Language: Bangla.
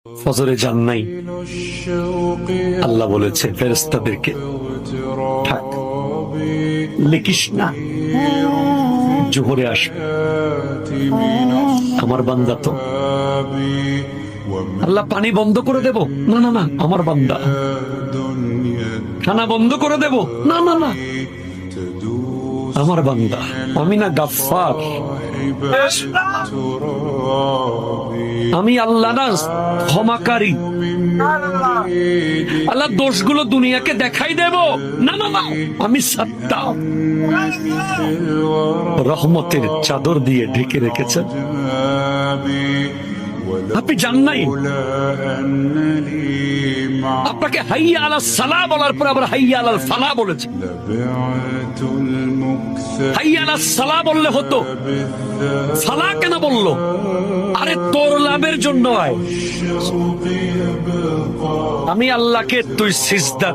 ফজরে যান নাই, আল্লাহ বলেছে ফেরেশতাদেরকে থাক, লিখিস না, জোহরে আসবে। আমার বান্দা তো। আল্লাহ পানি বন্ধ করে দেব? না না না, আমার বান্দা। খানা বন্ধ করে দেব? না না না, আমার বান্দা। আমি না গাফফার, আমি আল্লাহ না ক্ষমাকারী। আল্লাহ দোষগুলো দুনিয়াকে দেখাই দেব? না না না, আমি সাত্তার। রহমতের চাদর দিয়ে ঢেকে রেখেছেন। আপনি জান নাই, আপনাকে হাইয়া আলাস সালাহ বলার পর আবার হাইয়া আলাল ফালাহ বলেছে। হাইয়া আলাস সালাহ বললে হতো, ফালাহ কেন বললো? আরে তোর লাভের জন্য আয়। আমি আল্লাহকে তুই সিজদা